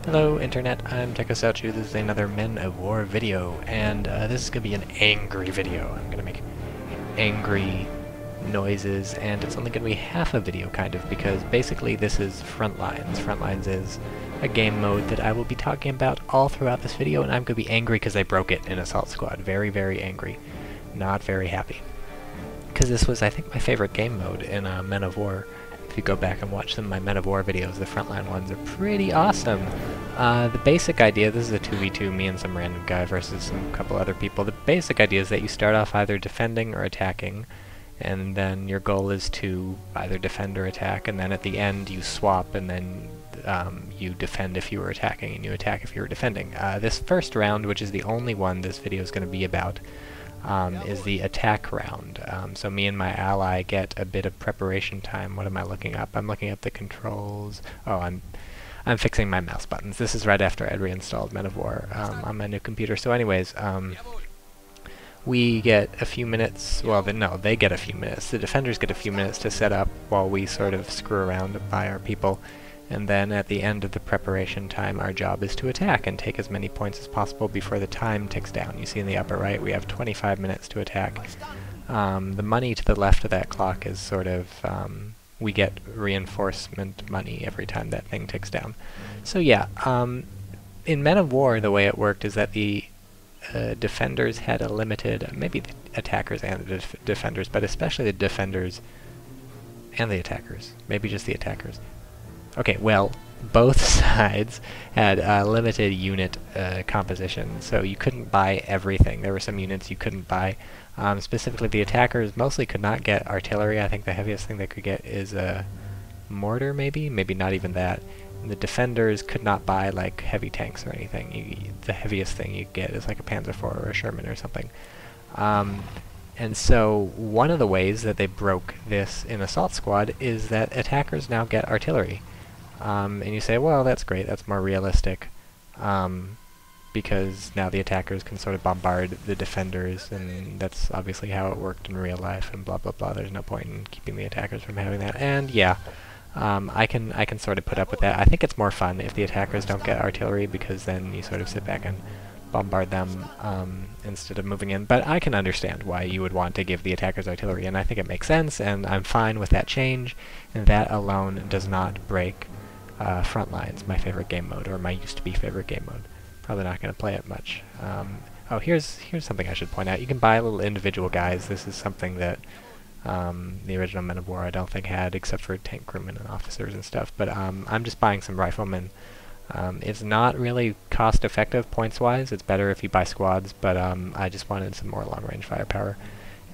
Hello Internet, I'm TychoCelchuuu. This is another Men of War video, and this is going to be an angry video. I'm going to make angry noises, and it's only going to be half a video, kind of, because basically this is Frontlines. Frontlines is a game mode that I will be talking about all throughout this video, and I'm going to be angry because they broke it in Assault Squad. Very, very angry. Not very happy. Because this was, I think, my favorite game mode in Men of War. If you go back and watch some of my Men of War videos, the Frontline ones are pretty awesome. The basic idea, this is a 2v2, me and some random guy versus some couple other people. The basic idea is that you start off either defending or attacking, and then your goal is to either defend or attack, and then at the end you swap, and then you defend if you were attacking, and you attack if you were defending. This first round, which is the only one this video is going to be about, is the attack round. So me and my ally get a bit of preparation time. What am I looking up? I'm looking up the controls. Oh, I'm fixing my mouse buttons. This is right after I'd reinstalled Men of War on my new computer. So anyways, we get a few minutes, well, no, they get a few minutes. The defenders get a few minutes to set up while we sort of screw around by our people. And then at the end of the preparation time, our job is to attack and take as many points as possible before the time ticks down. You see in the upper right, we have 25 minutes to attack. The money to the left of that clock is sort of, we get reinforcement money every time that thing ticks down. So yeah, in Men of War, the way it worked is that the defenders had a limited, maybe the attackers and the defenders, but especially the defenders and the attackers, maybe just the attackers. Okay, well, both sides had limited unit composition, so you couldn't buy everything. There were some units you couldn't buy. Specifically, the attackers mostly could not get artillery. I think the heaviest thing they could get is a mortar, maybe not even that. And the defenders could not buy, like, heavy tanks or anything. The heaviest thing you get is like a Panzer IV or a Sherman or something. And so one of the ways that they broke this in Assault Squad is that attackers now get artillery. And you say, well, that's great, that's more realistic, because now the attackers can sort of bombard the defenders, and that's obviously how it worked in real life, and blah blah blah. There's no point in keeping the attackers from having that. And yeah, I can sort of put up with that. I think it's more fun if the attackers don't get artillery, because then you sort of sit back and bombard them instead of moving in. But I can understand why you would want to give the attackers artillery, and I think it makes sense, and I'm fine with that change, and that alone does not break Frontlines, my favorite game mode, or my used-to-be favorite game mode. Probably not going to play it much. Oh, here's something I should point out. You can buy little individual guys. This is something that the original Men of War I don't think had, except for tank crewmen and officers and stuff. But I'm just buying some riflemen. It's not really cost-effective points-wise. It's better if you buy squads, but I just wanted some more long-range firepower.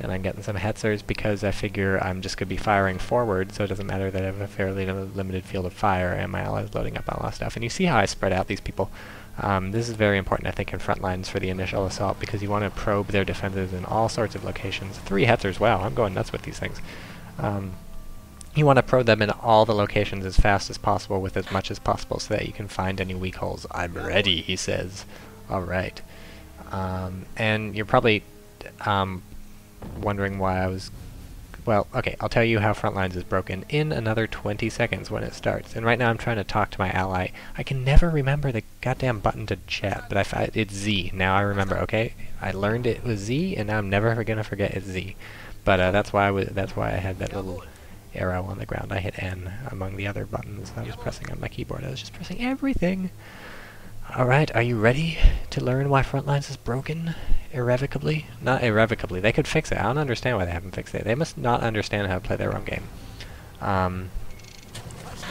And I'm getting some Hetzers because I figure I'm just going to be firing forward, so it doesn't matter that I have a fairly limited field of fire, and my allies loading up on a lot of stuff. And you see how I spread out these people. This is very important, I think, in Frontlines for the initial assault, because you want to probe their defenses in all sorts of locations. 3 Hetzers, wow, I'm going nuts with these things. You want to probe them in all the locations as fast as possible with as much as possible so that you can find any weak holes. I'm ready, he says. Alright. And you're probably wondering why I was... Well, okay, I'll tell you how Frontlines is broken in another 20 seconds when it starts. And right now I'm trying to talk to my ally. I can never remember the goddamn button to chat, but it's Z. Now I remember, okay? I learned it was Z, and now I'm never gonna forget it's Z. But that's why I had that little arrow on the ground. I hit N among the other buttons I was pressing on my keyboard. I was just pressing everything. Alright, are you ready to learn why Frontlines is broken? Irrevocably? Not irrevocably. They could fix it. I don't understand why they haven't fixed it. They must not understand how to play their own game.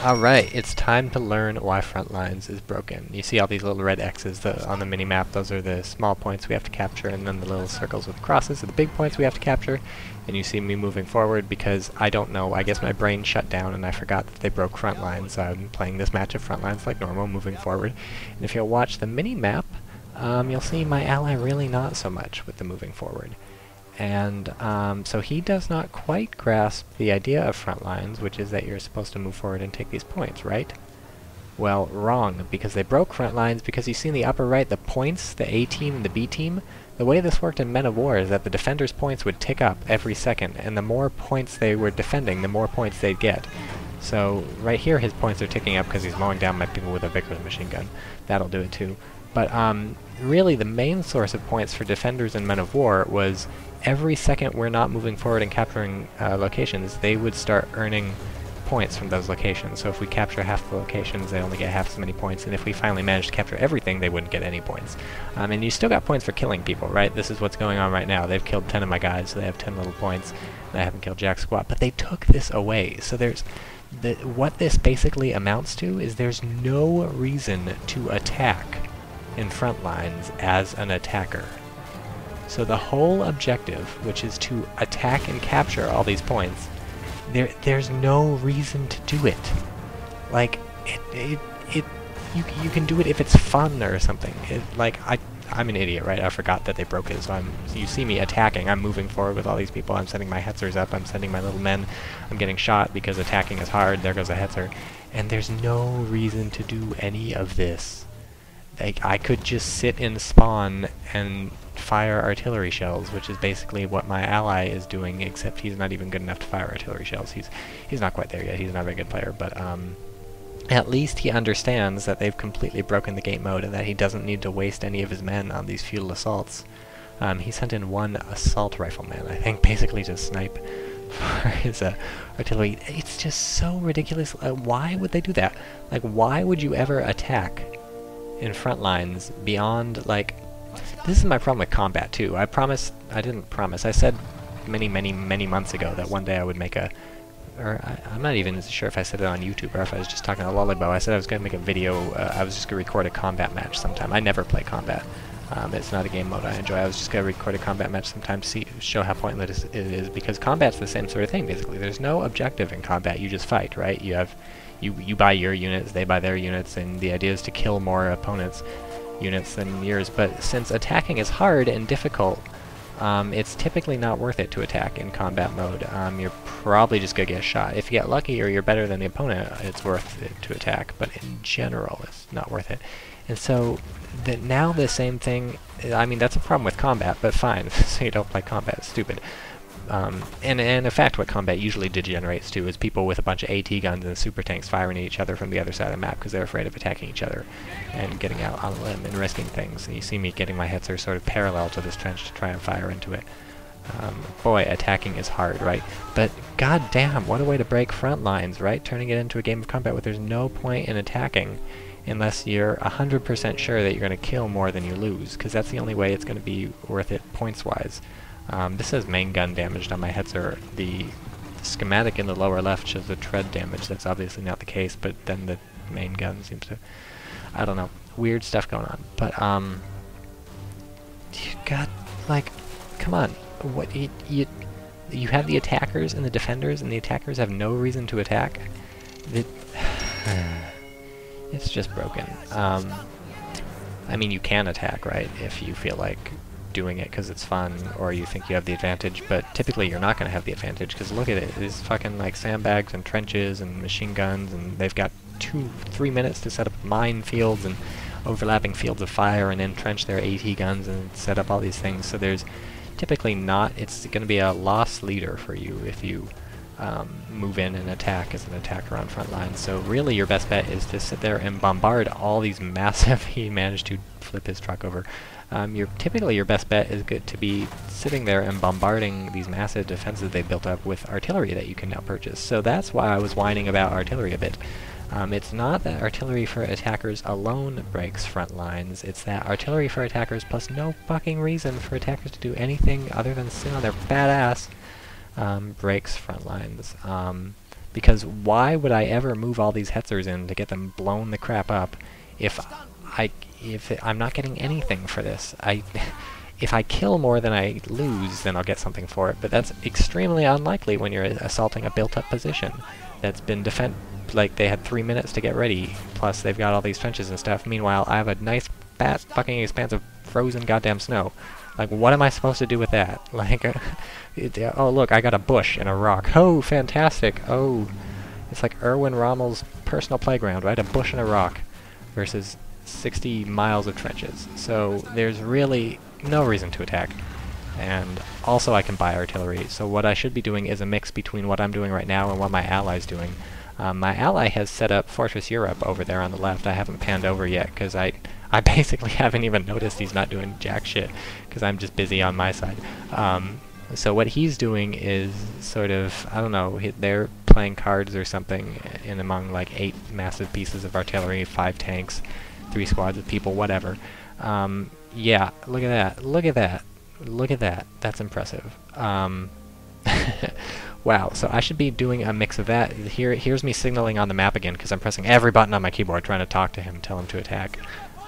Alright, it's time to learn why Frontlines is broken. You see all these little red X's on the mini-map. Those are the small points we have to capture, and then the little circles with crosses are the big points we have to capture. And you see me moving forward because I don't know. I guess my brain shut down and I forgot that they broke Frontlines. So I'm playing this match of Frontlines like normal, moving forward. And if you'll watch the mini-map, you'll see my ally really not so much with the moving forward. And so he does not quite grasp the idea of Frontlines, which is that you're supposed to move forward and take these points, right? Well, wrong, because they broke Frontlines, because you see in the upper right the points, the A team and the B team. The way this worked in Men of War is that the defenders' points would tick up every second, and the more points they were defending, the more points they'd get. So right here his points are ticking up because he's mowing down my people with a Vickers machine gun. That'll do it too. But really the main source of points for defenders and men of war was every second we're not moving forward and capturing locations, they would start earning points from those locations. So if we capture half the locations, they only get half as many points, and if we finally manage to capture everything, they wouldn't get any points. And you still got points for killing people, right? This is what's going on right now. They've killed 10 of my guys, so they have 10 little points, and I haven't killed jack squat. But they took this away, so there's... what this basically amounts to is there's no reason to attack in Frontlines as an attacker. So the whole objective, which is to attack and capture all these points, there's no reason to do it. Like, you can do it if it's fun or something. I'm an idiot, right? I forgot that they broke it, so you see me attacking, I'm moving forward with all these people, I'm sending my Hetzers up, I'm sending my little men, I'm getting shot because attacking is hard, there goes a Hetzer. And there's no reason to do any of this. Like, I could just sit in spawn and fire artillery shells, which is basically what my ally is doing, except he's not even good enough to fire artillery shells. He's not quite there yet, he's not a very good player, but at least he understands that they've completely broken the game mode and that he doesn't need to waste any of his men on these futile assaults. He sent in one assault rifleman, I think, basically to snipe for his artillery. It's just so ridiculous. Why would they do that? Like, why would you ever attack in Frontlines beyond, like... This is my problem with combat, too. I said many months ago that one day I would make a... I'm not even sure if I said it on YouTube or if I was just talking to Lollybo. I said I was going to make a video, I was just going to record a combat match sometime. I never play combat. It's not a game mode I enjoy. I was just going to record a combat match sometime to show how pointless it is, because combat's the same sort of thing, basically. There's no objective in combat, you just fight, right? You buy your units, they buy their units, and the idea is to kill more opponents' units than yours. But since attacking is hard and difficult, it's typically not worth it to attack in combat mode. You're probably just going to get shot. If you get lucky or you're better than the opponent, it's worth it to attack, but in general, it's not worth it. And so, now the same thing, I mean, that's a problem with combat, but fine, so you don't play combat, it's stupid. And in fact, what combat usually degenerates to is people with a bunch of AT guns and super tanks firing at each other from the other side of the map because they're afraid of attacking each other and getting out on a limb and risking things. And you see me getting my Hetzer sort of parallel to this trench to try and fire into it. Boy, attacking is hard, right? But goddamn, what a way to break front lines, right? Turning it into a game of combat where there's no point in attacking unless you're 100% sure that you're going to kill more than you lose, because that's the only way it's going to be worth it points-wise. This says main gun damaged on my Hetzer. The schematic in the lower left shows the tread damage. That's obviously not the case, but then the main gun seems to... I don't know. Weird stuff going on. But, you got, like, come on. What, you have the attackers and the defenders, and the attackers have no reason to attack? It's just broken. I mean, you can attack, right, if you feel like doing it because it's fun, or you think you have the advantage, but typically you're not going to have the advantage, because look at it, it's fucking like sandbags and trenches and machine guns, and they've got 2-3 minutes to set up minefields and overlapping fields of fire and entrench their AT guns and set up all these things. So there's typically not, it's going to be a loss leader for you if you move in and attack as an attacker on front lines. So really your best bet is to sit there and bombard all these massive... He managed to flip his truck over. Typically your best bet is good to be sitting there and bombarding these massive defenses they built up with artillery that you can now purchase. So that's why I was whining about artillery a bit. It's not that artillery for attackers alone breaks front lines, it's that artillery for attackers plus no fucking reason for attackers to do anything other than sit on their fat ass breaks front lines. Because why would I ever move all these Hetzers in to get them blown the crap up if I'm not getting anything for this? If I kill more than I lose, then I'll get something for it, but that's extremely unlikely when you're assaulting a built-up position that's been like they had 3 minutes to get ready, plus they've got all these trenches and stuff. Meanwhile, I have a nice, fat, fucking expanse of frozen goddamn snow. Like, what am I supposed to do with that? Like, oh look, I got a bush and a rock. Oh, fantastic. Oh, it's like Erwin Rommel's personal playground, right? A bush and a rock versus 60 miles of trenches. So there's really no reason to attack. And also I can buy artillery, so what I should be doing is a mix between what I'm doing right now and what my ally's doing. My ally has set up Fortress Europe over there on the left. I haven't panned over yet because I basically haven't even noticed he's not doing jack shit because I'm just busy on my side. So what he's doing is sort of, I don't know, they're playing cards or something in among like 8 massive pieces of artillery, 5 tanks, 3 squads of people, whatever. Yeah, look at that, look at that, look at that, that's impressive. Wow, so I should be doing a mix of that. Here's me signaling on the map again because I'm pressing every button on my keyboard trying to talk to him, tell him to attack.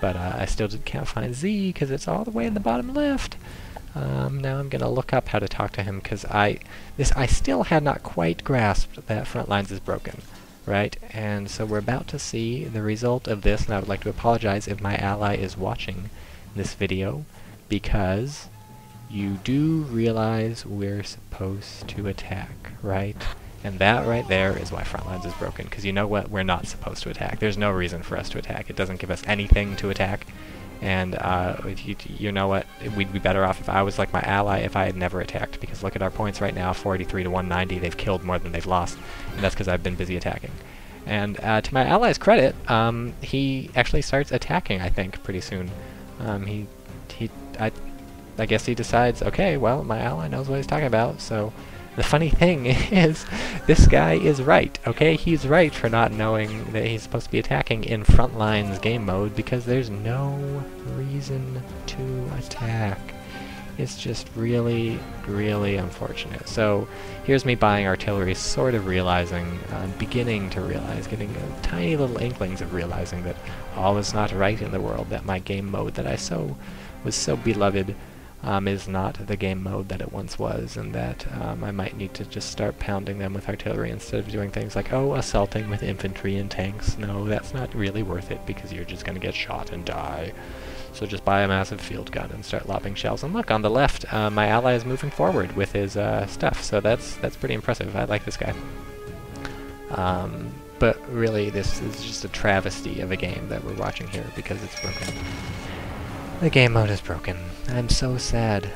But I still can't find Z because it's all the way in the bottom left. Now I'm gonna look up how to talk to him because I still had not quite grasped that Frontlines is broken, right? And so we're about to see the result of this, and I would like to apologize if my ally is watching this video, because you do realize we're supposed to attack, right? And that right there is why Frontlines is broken, because you know what? We're not supposed to attack. There's no reason for us to attack. It doesn't give us anything to attack. And you know what? We'd be better off if I was like my ally if I had never attacked, because look at our points right now, 483 to 190. They've killed more than they've lost, and that's because I've been busy attacking. And to my ally's credit, he actually starts attacking, I think, pretty soon. I guess he decides, okay, well, my ally knows what he's talking about, so the funny thing is, this guy is right, okay? He's right for not knowing that he's supposed to be attacking in Frontlines game mode, because there's no reason to attack. It's just really, really unfortunate. So, here's me buying artillery, sort of realizing, beginning to realize, getting tiny little inklings of realizing that all is not right in the world, that my game mode that I was so beloved is not the game mode that it once was, and that I might need to just start pounding them with artillery instead of doing things like, oh, assaulting with infantry and tanks. No, that's not really worth it, because you're just going to get shot and die. So just buy a massive field gun and start lobbing shells. And look, on the left, my ally is moving forward with his stuff, so that's pretty impressive. I like this guy. But really, this is just a travesty of a game that we're watching here, because it's broken. The game mode is broken. I'm so sad.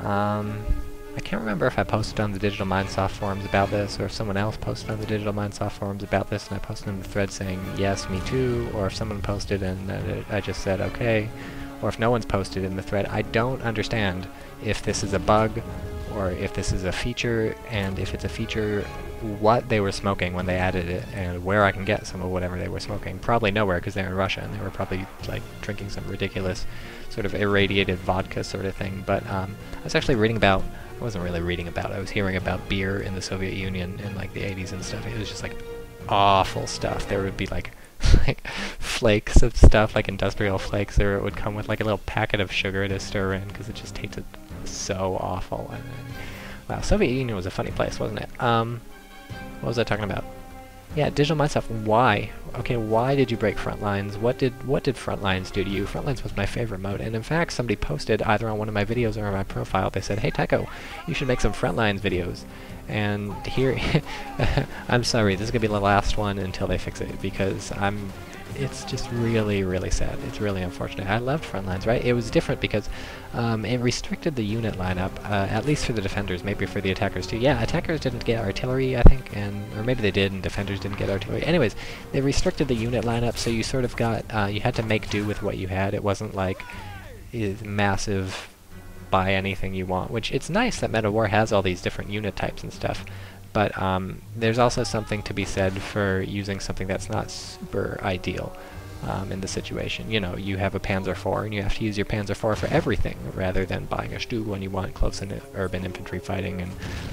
I can't remember if I posted on the Digital Mindsoft forums about this, or if someone else posted on the Digital Mindsoft forums about this, and I posted in the thread saying, yes, me too, or if someone posted and I just said, okay, or if no one's posted in the thread. I don't understand if this is a bug, or if this is a feature, and if it's a feature, what they were smoking when they added it, and where I can get some of whatever they were smoking. Probably nowhere, because they're in Russia, and they were probably like drinking some ridiculous sort of irradiated vodka sort of thing. But I was actually reading about, I wasn't really reading about, I was hearing about beer in the Soviet Union in like the 80s and stuff. It was just like awful stuff. There would be like flakes of stuff, like industrial flakes, or it would come with like a little packet of sugar to stir in, because it just tasted so awful. And wow, Soviet Union was a funny place, wasn't it? What was I talking about? Yeah, Digital Mindsoft. Why? Okay, why did you break Frontlines? What did Frontlines do to you? Frontlines was my favorite mode, and in fact, somebody posted either on one of my videos or on my profile. They said, "Hey, Tycho, you should make some Frontlines videos." And here, I'm sorry, this is gonna be the last one until they fix it, because it's just really, really sad. It's really unfortunate. I loved Frontlines, right? It was different because it restricted the unit lineup, at least for the defenders, maybe for the attackers too. Yeah, attackers didn't get artillery, I think, or maybe they did, and defenders didn't get artillery. Anyways, they restricted the unit lineup, so you sort of got, you had to make do with what you had. It wasn't like massive buy anything you want, which it's nice that Meta War has all these different unit types and stuff. But there's also something to be said for using something that's not super ideal in the situation. You know, you have a Panzer IV, and you have to use your Panzer IV for everything, rather than buying a Stug when you want close and urban infantry fighting, and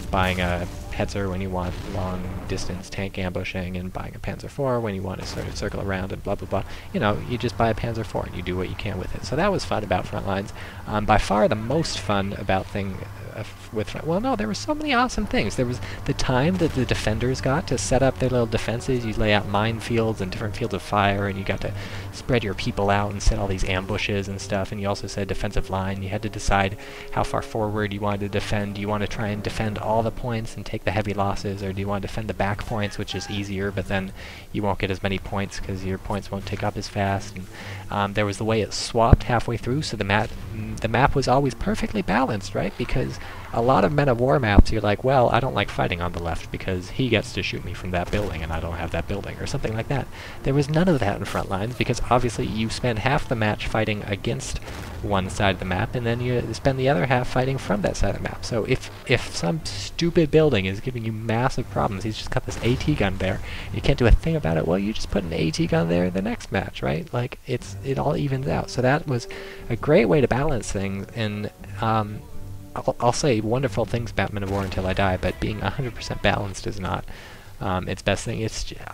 buying a Hetzer when you want long-distance tank ambushing, and buying a Panzer IV when you want to sort of circle around and blah blah blah. You know, you just buy a Panzer IV and you do what you can with it. So that was fun about Frontlines. By far the most fun about well, no, there were so many awesome things. There was the time that the defenders got to set up their little defenses. You lay out minefields and different fields of fire, and you got to spread your people out and set all these ambushes and stuff. And you also said defensive line. You had to decide how far forward you wanted to defend. Do you want to try and defend all the points and take the heavy losses, or do you want to defend the back points, which is easier, but then you won't get as many points because your points won't take up as fast. And there was the way it swapped halfway through, so the map was always perfectly balanced, right? Because a lot of Men of War maps, you're like, well, I don't like fighting on the left because he gets to shoot me from that building and I don't have that building, or something like that. There was none of that in Frontlines, because obviously you spend half the match fighting against one side of the map, and then you spend the other half fighting from that side of the map. So if some stupid building is giving you massive problems, he's just got this AT gun there, you can't do a thing about it, well, you just put an AT gun there the next match, right? Like, it all evens out. So that was a great way to balance things, and I'll say wonderful things about Men of War until I die, but being 100% balanced is not its best thing.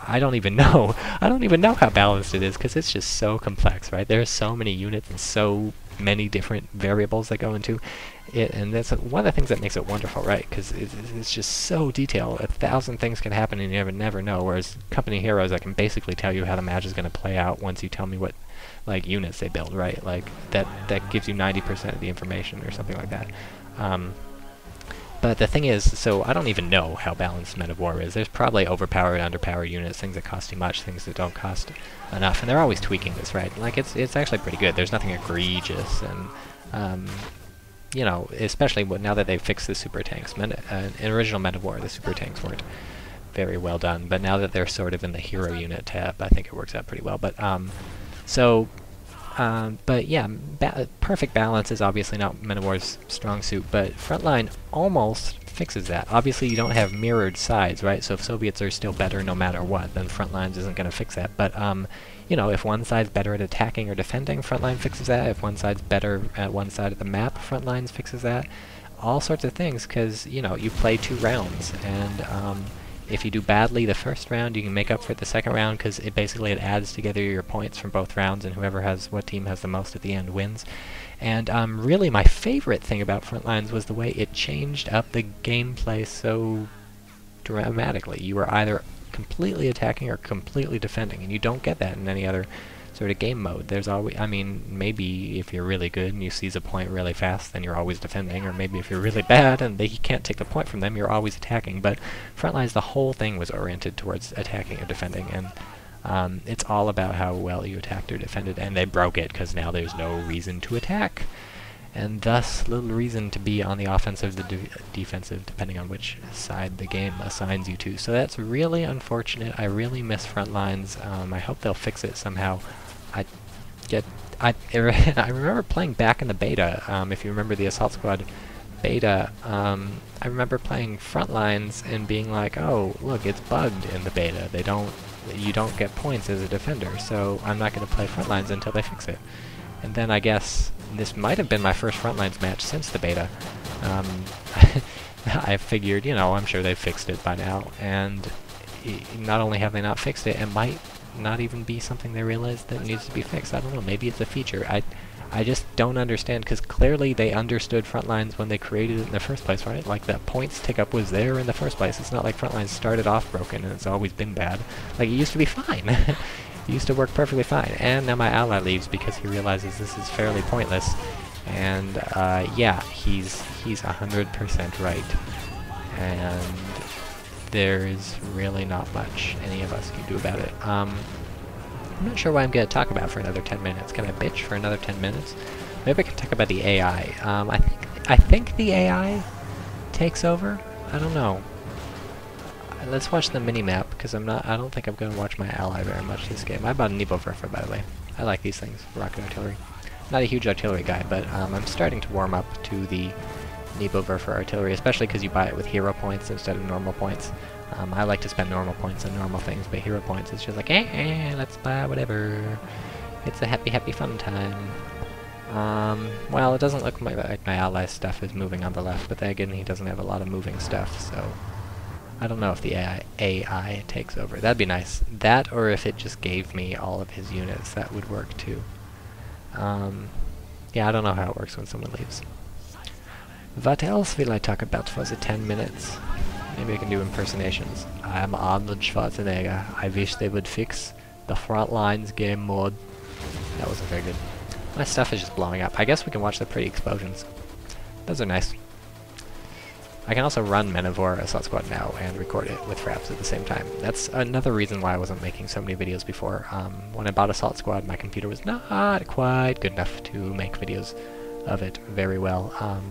I don't even know how balanced it is, because it's just so complex, right? There are so many units and so many different variables that go into it, and that's one of the things that makes it wonderful, right? Because it's just so detailed. 1,000 things can happen and you never know, whereas Company Heroes, I can basically tell you how the match is going to play out once you tell me what, like, units they build, right? Like, that gives you 90% of the information or something like that. But the thing is, so I don't even know how balanced Men of War is. There's probably overpowered, underpowered units, things that cost too much, things that don't cost enough, and they're always tweaking this, right? Like, it's actually pretty good. There's nothing egregious, and you know, especially now that they've fixed the super tanks. In original Men of War, the super tanks weren't very well done, but now that they're sort of in the hero unit tab, I think it works out pretty well. But but yeah, perfect balance is obviously not Men of War's strong suit, but Frontline almost fixes that. Obviously you don't have mirrored sides, right? So if Soviets are still better no matter what, then Frontlines isn't going to fix that. But you know, if one side's better at attacking or defending, Frontline fixes that. If one side's better at one side of the map, Frontlines fixes that. All sorts of things, because, you know, you play 2 rounds, and if you do badly the first round, you can make up for it the second round, because it adds together your points from both rounds, and what team has the most at the end wins. And really my favorite thing about Frontlines was the way it changed up the gameplay so dramatically. You were either completely attacking or completely defending, and you don't get that in any other sort of game mode. There's always, I mean, maybe if you're really good and you seize a point really fast, then you're always defending, or maybe if you're really bad and you can't take the point from them, you're always attacking. But Frontlines, the whole thing was oriented towards attacking or defending, and it's all about how well you attacked or defended, and they broke it because now there's no reason to attack, and thus little reason to be on the offensive or defensive, depending on which side the game assigns you to. So that's really unfortunate. I really miss Frontlines. I hope they'll fix it somehow. I remember playing back in the beta, if you remember the Assault Squad beta, I remember playing Frontlines and being like, oh, look, it's bugged in the beta. You don't get points as a defender, so I'm not going to play Frontlines until they fix it. And then I guess this might have been my first Frontlines match since the beta. I figured, you know, I'm sure they've fixed it by now, and not only have they not fixed it, it might not even be something they realize that needs to be fixed. I don't know, maybe it's a feature. I just don't understand, because clearly they understood Frontlines when they created it in the first place, right? Like, that points tick up was there in the first place. It's not like Frontlines started off broken and it's always been bad. Like, it used to be fine. It used to work perfectly fine. And now my ally leaves because he realizes this is fairly pointless. And yeah, he's 100% right. And there's really not much any of us can do about it. I'm not sure what I'm going to talk about for another 10 minutes. Can I bitch for another 10 minutes? Maybe I can talk about the AI. I think the AI takes over. I don't know. Let's watch the mini-map, because I don't think I'm going to watch my ally very much this game. I bought a Nebelwerfer, by the way. I like these things, rocket artillery. Not a huge artillery guy, but I'm starting to warm up to the Nebelwerfer artillery, especially because you buy it with hero points instead of normal points. I like to spend normal points on normal things, but hero points, it's just like, let's buy whatever. It's a happy fun time. Well, it doesn't look like my ally's stuff is moving on the left, but then again, he doesn't have a lot of moving stuff, so I don't know if the AI takes over. That'd be nice. That, or if it just gave me all of his units, that would work too. Yeah, I don't know how it works when someone leaves. What else will I talk about for the 10 minutes? Maybe I can do impersonations. I'm Arnold Schwarzenegger. I wish they would fix the Frontlines game mode. That wasn't very good. My stuff is just blowing up. I guess we can watch the pretty explosions. Those are nice. I can also run Men of War Assault Squad now and record it with fraps at the same time. That's another reason why I wasn't making so many videos before. When I bought Assault Squad, my computer was not quite good enough to make videos of it very well.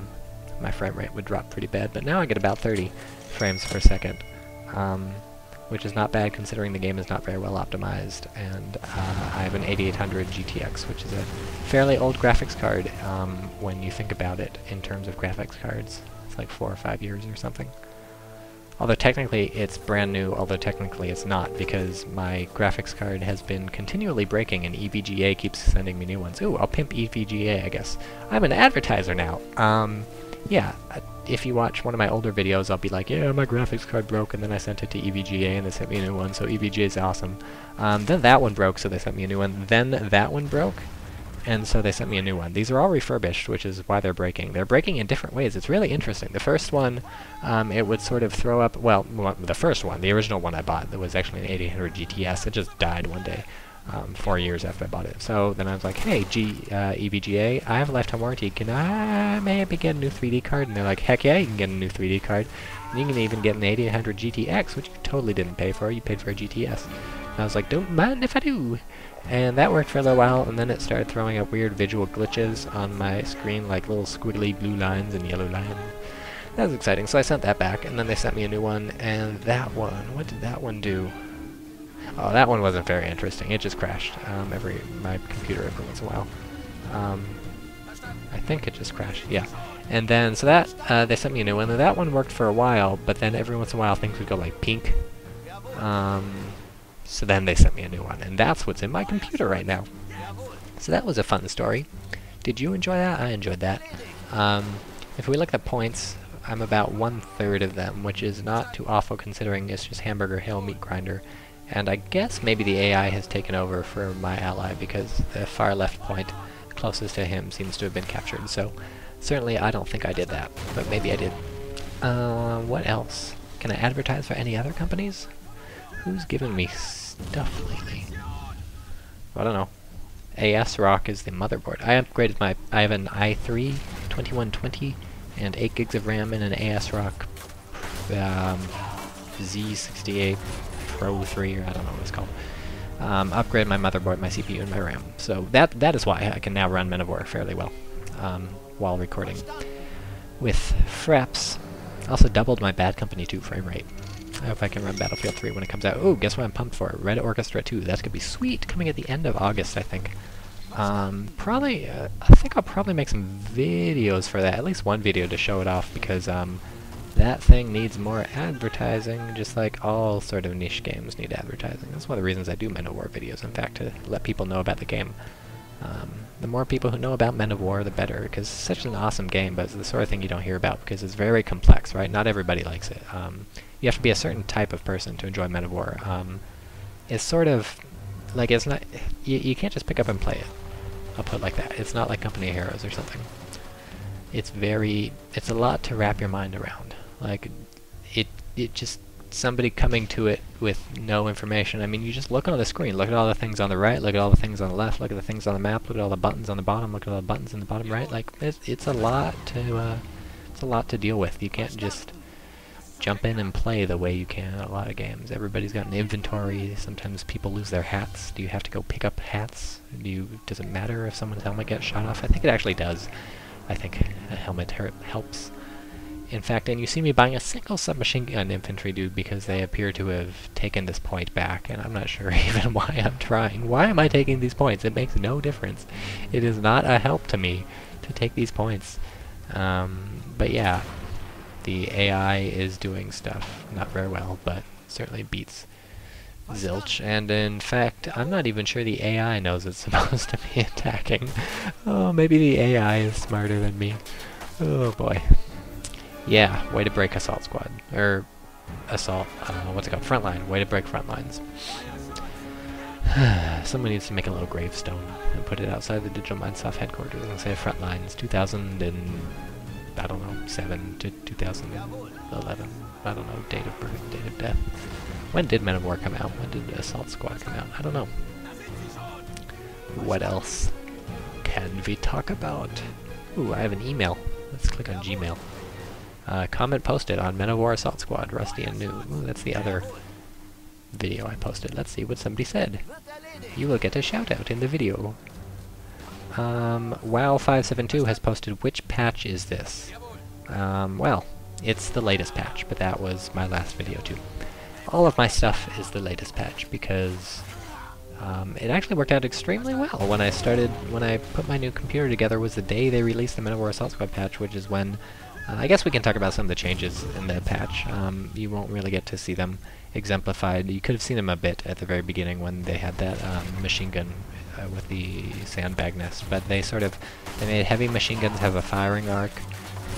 my frame rate would drop pretty bad, but now I get about 30 frames per second, which is not bad considering the game is not very well optimized, and I have an 8800 GTX, which is a fairly old graphics card when you think about it in terms of graphics cards. It's like 4 or 5 years or something. Although technically it's brand new, although technically it's not, because my graphics card has been continually breaking and EVGA keeps sending me new ones. Ooh, I'll pimp EVGA, I guess. I'm an advertiser now. Yeah, if you watch one of my older videos, I'll be like, yeah, my graphics card broke, and then I sent it to EVGA and they sent me a new one, so EVGA is awesome. Then that one broke, so they sent me a new one. Then that one broke, and so they sent me a new one. These are all refurbished, which is why they're breaking. They're breaking in different ways. It's really interesting. The first one, it would sort of throw up, well, the first one, the original one I bought, that was actually an 8800 GTS, it just died one day, 4 years after I bought it. So then I was like, hey, EVGA, I have a lifetime warranty. Can I maybe get a new 3D card? And they're like, heck yeah, you can get a new 3D card. And you can even get an 8800 GTX, which you totally didn't pay for. You paid for a GTS. And I was like, don't mind if I do. And that worked for a little while, and then it started throwing up weird visual glitches on my screen, like little squiggly blue lines and yellow lines. That was exciting, so I sent that back, and then they sent me a new one, and that one, what did that one do? Oh, that one wasn't very interesting. It just crashed my computer every once in a while. I think it just crashed, yeah. And then, so that, they sent me a new one, and that one worked for a while, but then every once in a while things would go like pink. So then they sent me a new one, and that's what's in my computer right now. So that was a fun story. Did you enjoy that? I enjoyed that. If we look at points, I'm about 1/3 of them, which is not too awful considering it's just Hamburger Hill Meat Grinder. And I guess maybe the AI has taken over for my ally because the far left point closest to him seems to have been captured. So certainly I don't think I did that, but maybe I did. What else? Can I advertise for any other companies? Who's given me stuff lately? I don't know. ASRock is the motherboard. I upgraded I have an i3 2120 and 8 gigs of RAM and an ASRock Z68 Pro 3, or I don't know what it's called. Upgraded my motherboard, my CPU, and my RAM. So that is why I can now run Men of War fairly well while recording with Fraps. Also doubled my Bad Company 2 frame rate. I hope I can run Battlefield 3 when it comes out. Oh, guess what I'm pumped for? Red Orchestra 2. That's gonna be sweet, coming at the end of August, I think. Probably, I think I'll probably make some videos for that. At least one video to show it off, because that thing needs more advertising, just like all sort of niche games need advertising. That's one of the reasons I do Men of War videos, in fact, to let people know about the game. The more people who know about Men of War, the better, because it's such an awesome game, but it's the sort of thing you don't hear about, because it's very complex, right? Not everybody likes it. You have to be a certain type of person to enjoy Men of War. It's sort of, like, it's not, you can't just pick up and play it. I'll put it like that. It's not like Company of Heroes or something. It's a lot to wrap your mind around. Like, it just, somebody coming to it with no information. I mean, you just look on the screen, look at all the things on the right, look at all the things on the left, look at the things on the map, look at all the buttons on the bottom, look at all the buttons in the bottom right. Like, it's a lot to deal with. You can't just jump in and play the way you can in a lot of games. Everybody's got an inventory. Sometimes people lose their hats. Do you have to go pick up hats? Does it matter if someone's helmet gets shot off? I think it actually does. I think a helmet helps. In fact, and you see me buying a single submachine gun infantry dude because they appear to have taken this point back, and I'm not sure even why I'm trying. Why am I taking these points? It makes no difference. It is not a help to me to take these points. But yeah, the AI is doing stuff. Not very well, but certainly beats Zilch. And in fact, I'm not even sure the AI knows it's supposed to be attacking. Oh, maybe the AI is smarter than me. Oh boy. Yeah, way to break Assault Squad. Or Assault, what's it called? Frontline. Way to break Frontlines. Someone needs to make a little gravestone and put it outside the Digital Mindsoft headquarters and say Frontlines 2000 and, I don't know, 7 to 2011. I don't know, date of birth, date of death. When did Men of War come out? When did Assault Squad come out? I don't know. What else can we talk about? Ooh, I have an email. Let's click on Gmail. Comment posted on Men of War Assault Squad, Rusty and New. Ooh, that's the other video I posted. Let's see what somebody said. You will get a shout out in the video. WoW572 has posted, which patch is this? Well, it's the latest patch, but that was my last video too. All of my stuff is the latest patch because it actually worked out extremely well. When I put my new computer together was the day they released the Men of War Assault Squad patch, which is when I guess we can talk about some of the changes in the patch. You won't really get to see them exemplified. You could have seen them a bit at the very beginning when they had that machine gun with the sandbag nest, but they made heavy machine guns have a firing arc,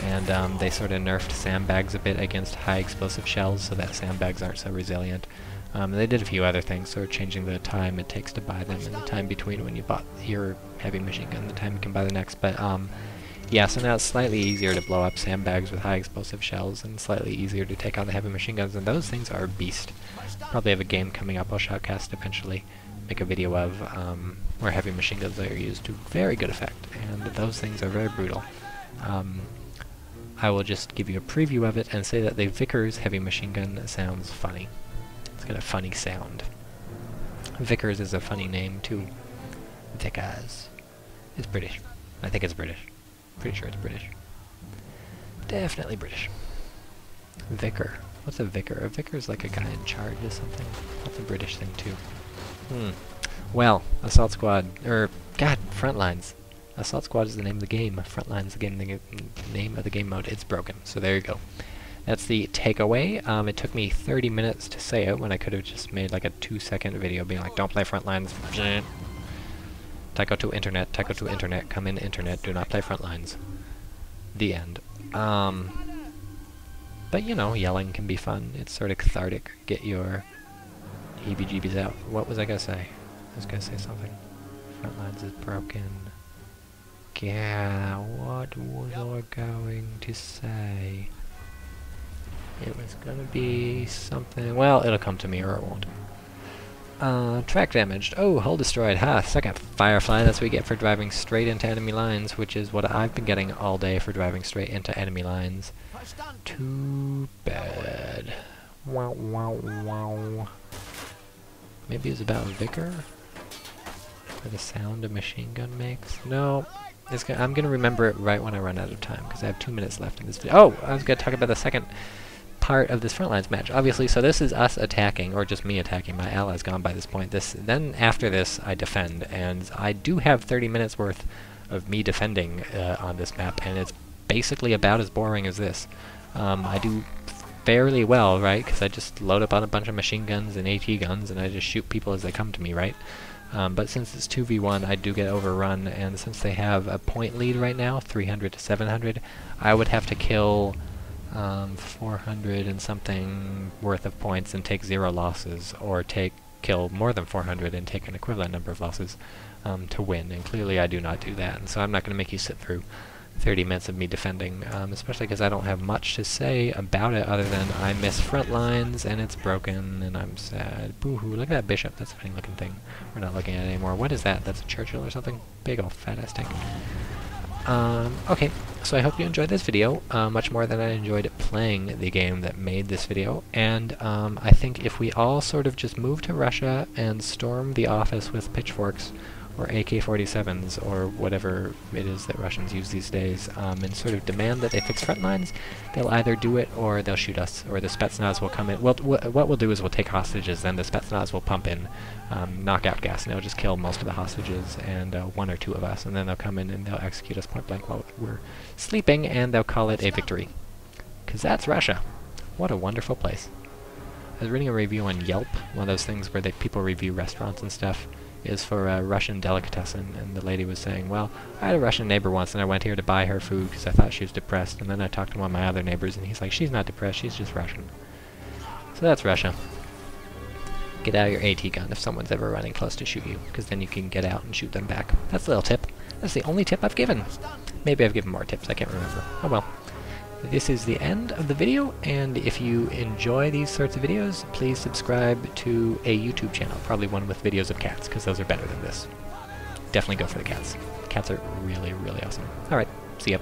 and they sort of nerfed sandbags a bit against high explosive shells so that sandbags aren't so resilient. They did a few other things, sort of changing the time it takes to buy them and the time between when you bought your heavy machine gun and the time you can buy the next. But yeah, so now it's slightly easier to blow up sandbags with high explosive shells and slightly easier to take out the heavy machine guns, and those things are a beast. Probably have a game coming up I'll shoutcast eventually, make a video of, where heavy machine guns are used to very good effect, and those things are very brutal. I will just give you a preview of it and say that the Vickers heavy machine gun sounds funny. It's got a funny sound. Vickers is a funny name too. Vickers. It's British. I think it's British. Pretty sure it's British. Definitely British. Vicar. What's a vicar? A vicar is like a guy in charge of something. That's a British thing too. Well, Assault Squad, Frontlines. Assault Squad is the name of the game. Frontlines is the name of the game mode. It's broken. So there you go. That's the takeaway. It took me 30 minutes to say it when I could have just made like a 2-second video being like, don't play Frontlines. TychoCelchuuu internet, TychoCelchuuu internet, come in internet, do not play Frontlines. The end. But you know, yelling can be fun. It's sort of cathartic. Get your heebie-jeebies out. What was I gonna say? I was gonna say something. Frontlines is broken. Yeah, what was I going to say? It was gonna be something. Well, it'll come to me or it won't. Track damaged. Oh, hull destroyed. Ha, second Firefly. That's what we get for driving straight into enemy lines, which is what I've been getting all day for driving straight into enemy lines. Too bad. Wow, wow, wow. Maybe it's about Vicar? Or the sound a machine gun makes? No. I'm gonna remember it right when I run out of time, because I have 2 minutes left in this video. Oh, I was gonna talk about the second part of this Frontlines match. Obviously, so this is us attacking, or just me attacking. My ally's gone by this point. Then after this, I defend, and I do have 30 minutes worth of me defending on this map, and it's basically about as boring as this. I do fairly well, right? Because I just load up on a bunch of machine guns and AT guns, and I just shoot people as they come to me, right? But since it's 2v1, I do get overrun, and since they have a point lead right now, 300 to 700, I would have to kill 400 and something worth of points and take 0 losses, or kill more than 400 and take an equivalent number of losses to win, and clearly I do not do that, and so I'm not going to make you sit through 30 minutes of me defending, especially because I don't have much to say about it other than I miss Frontlines and it's broken and I'm sad. Boo-hoo, look at that bishop, that's a funny looking thing. We're not looking at it anymore. What is that? That's a Churchill or something? Big ol' fat-ass tank. Okay, so I hope you enjoyed this video, much more than I enjoyed playing the game that made this video, and I think if we all sort of just move to Russia and storm the office with pitchforks, or AK-47s, or whatever it is that Russians use these days, and sort of demand that they fix Frontlines, they'll either do it or they'll shoot us, or the Spetsnaz will come in. Well, what we'll do is we'll take hostages, then the Spetsnaz will pump in knockout gas, and they'll just kill most of the hostages, and 1 or 2 of us, and then they'll come in and they'll execute us point blank while we're sleeping, and they'll call it a victory. 'Cause that's Russia. What a wonderful place. I was reading a review on Yelp, one of those things where people review restaurants and stuff, is for a Russian delicatessen, and the lady was saying, well, I had a Russian neighbor once and I went here to buy her food because I thought she was depressed, and then I talked to one of my other neighbors and he's like, she's not depressed, she's just Russian. So that's Russia. Get out your AT gun if someone's ever running close to shoot you, because then you can get out and shoot them back. That's a little tip. That's the only tip I've given. Maybe I've given more tips, I can't remember. Oh well. This is the end of the video, and if you enjoy these sorts of videos, please subscribe to a YouTube channel, probably one with videos of cats, because those are better than this. Definitely go for the cats. Cats are really, really awesome. Alright, see ya.